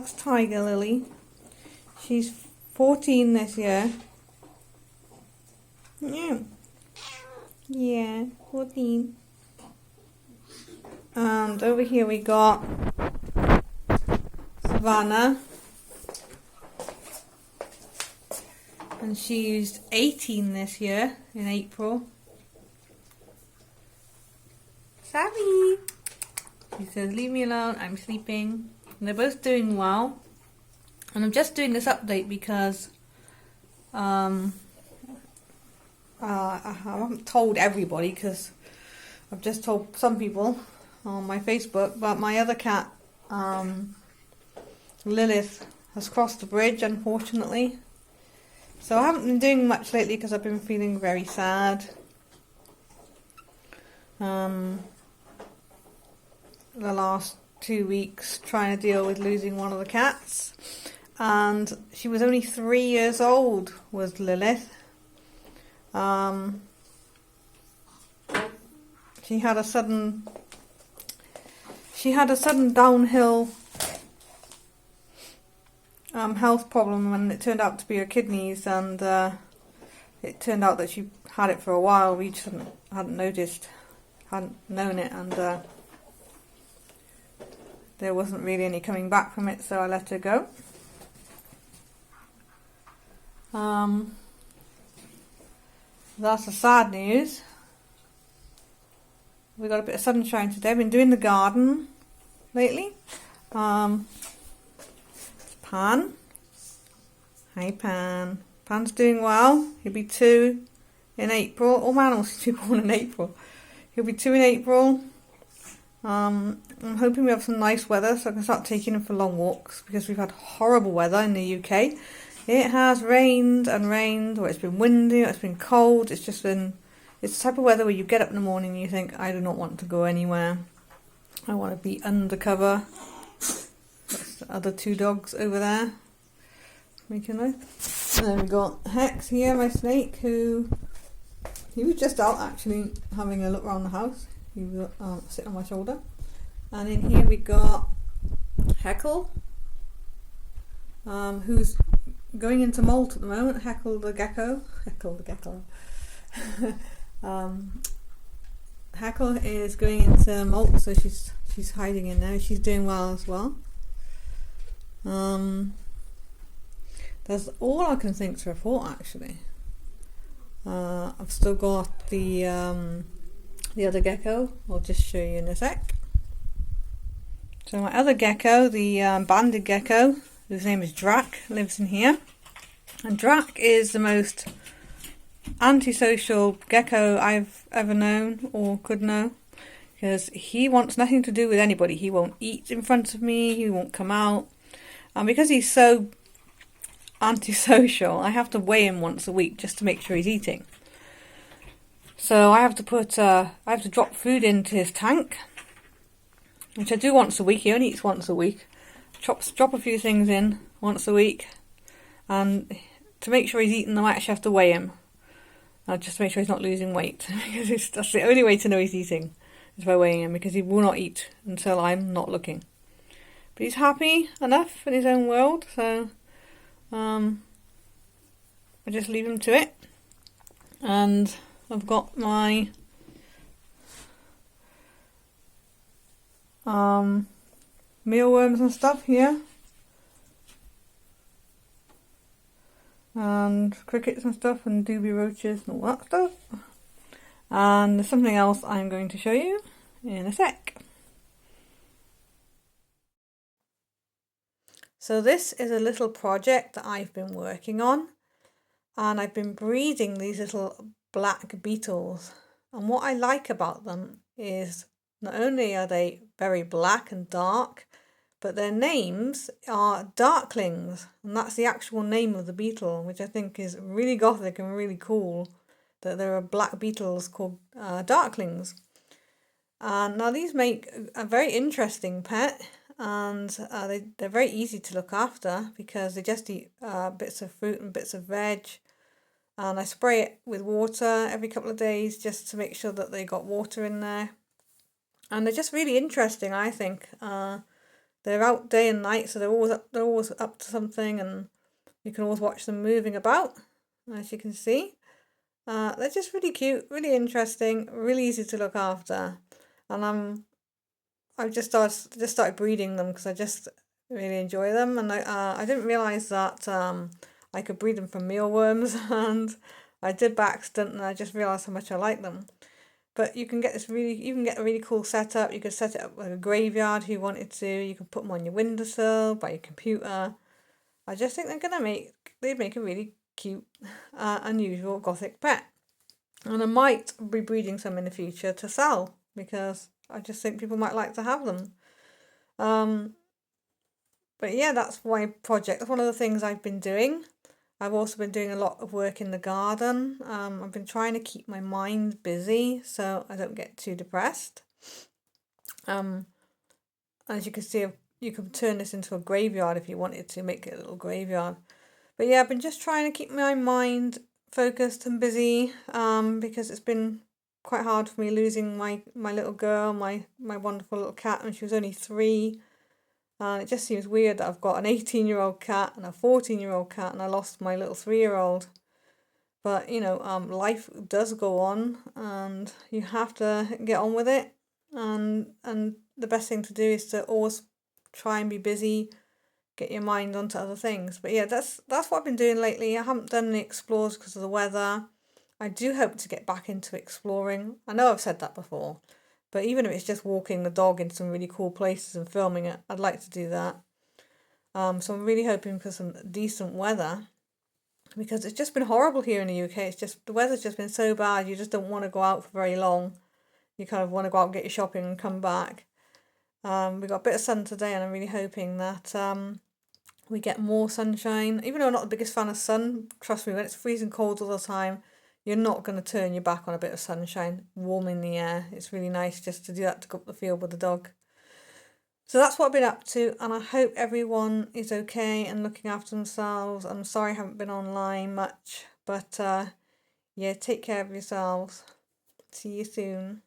That's Tiger Lily. She's 14 this year. Yeah, 14. And over here we got Savannah. And she's 18 this year in April. Savvy! She says, leave me alone, I'm sleeping. And they're both doing well. And I'm just doing this update because I haven't told everybody, because I've just told some people on my Facebook, but my other cat, Lilith, has crossed the bridge, unfortunately. So I haven't been doing much lately because I've been feeling very sad. The last 2 weeks trying to deal with losing one of the cats. And she was only 3 years old, was Lilith. She had a sudden downhill health problem, and it turned out to be her kidneys, and it turned out that she had it for a while. We just hadn't noticed, hadn't known it, and there wasn't really any coming back from it, so I let her go. That's the sad news. We got a bit of sunshine today. I've been doing the garden lately. Pan. Hi Pan. Pan's doing well. He'll be 2 in April. Oh man, also to be born in April. He'll be 2 in April. I'm hoping we have some nice weather so I can start taking him for long walks, because we've had horrible weather in the UK. It has rained and rained, or it's been windy, or it's been cold. It's just been, it's the type of weather where you get up in the morning and you think, I do not want to go anywhere. I want to be undercover. That's the other 2 dogs over there making noise. And then we got Hex here, my snake, he was just out actually having a look around the house. He was sitting on my shoulder. And in here we got Heckle, who's going into molt at the moment. Heckle the gecko. Heckle is going into molt, so she's hiding in there. She's doing well as well. That's all I can think to report actually. I've still got the other gecko. I'll just show you in a sec. So my other gecko, the banded gecko, whose name is Drac, lives in here. And Drac is the most antisocial gecko I've ever known or could know, because he wants nothing to do with anybody. He won't eat in front of me, he won't come out. And because he's so antisocial, I have to weigh him once a week just to make sure he's eating. So I have to drop food into his tank, which I do once a week. He only eats once a week. Drop a few things in once a week, and to make sure he's eating, I might actually have to weigh him, just to make sure he's not losing weight, because that's the only way to know he's eating, is by weighing him, because he will not eat until I'm not looking. But he's happy enough in his own world, so I just leave him to it. And I've got my mealworms and stuff here, and crickets and stuff, and doobie roaches and all that stuff. And there's something else I'm going to show you in a sec. So this is a little project that I've been working on, and I've been breeding these little black beetles. And what I like about them is not only are they very black and dark, but their names are darklings, and that's the actual name of the beetle, which I think is really gothic and really cool, that there are black beetles called darklings. And now these make a very interesting pet, and they're very easy to look after because they just eat bits of fruit and bits of veg. And I spray it with water every couple of days just to make sure that they got water in there. And they're just really interesting, I think. they're out day and night, so they're always up to something, and you can always watch them moving about, as you can see. They're just really cute, really interesting, really easy to look after, and I've just started breeding them because I just really enjoy them, and I didn't realize that I could breed them from mealworms, and I did by accident, and I just realized how much I like them. But you can get you can get a really cool setup. You could set it up like a graveyard if you wanted to. You can put them on your windowsill by your computer. I just think they'd make a really cute, unusual gothic pet. And I might be breeding some in the future to sell because I just think people might like to have them. Um, but yeah, that's my project. That's one of the things I've been doing. I've also been doing a lot of work in the garden. I've been trying to keep my mind busy so I don't get too depressed. Um, as you can see, you can turn this into a graveyard if you wanted to make it a little graveyard. But yeah, I've been just trying to keep my mind focused and busy because it's been quite hard for me losing my little girl, my wonderful little cat when she was only 3. And it just seems weird that I've got an 18-year-old cat and a 14-year-old cat, and I lost my little 3-year-old. But life does go on, and you have to get on with it. And the best thing to do is to always try and be busy, get your mind onto other things. But yeah, that's what I've been doing lately. I haven't done any explores because of the weather. I do hope to get back into exploring. I know I've said that before, but even if it's just walking the dog in some really cool places and filming it, I'd like to do that. So I'm really hoping for some decent weather because it's just been horrible here in the UK. It's just the weather's just been so bad. You just don't want to go out for very long. You kind of want to go out and get your shopping and come back. We got a bit of sun today, and I'm really hoping that we get more sunshine. Even though I'm not the biggest fan of sun, trust me, when it's freezing cold all the time, you're not going to turn your back on a bit of sunshine, warming the air. It's really nice just to do that to go up the field with the dog. So that's what I've been up to, and I hope everyone is okay and looking after themselves. I'm sorry I haven't been online much, but yeah, take care of yourselves. See you soon.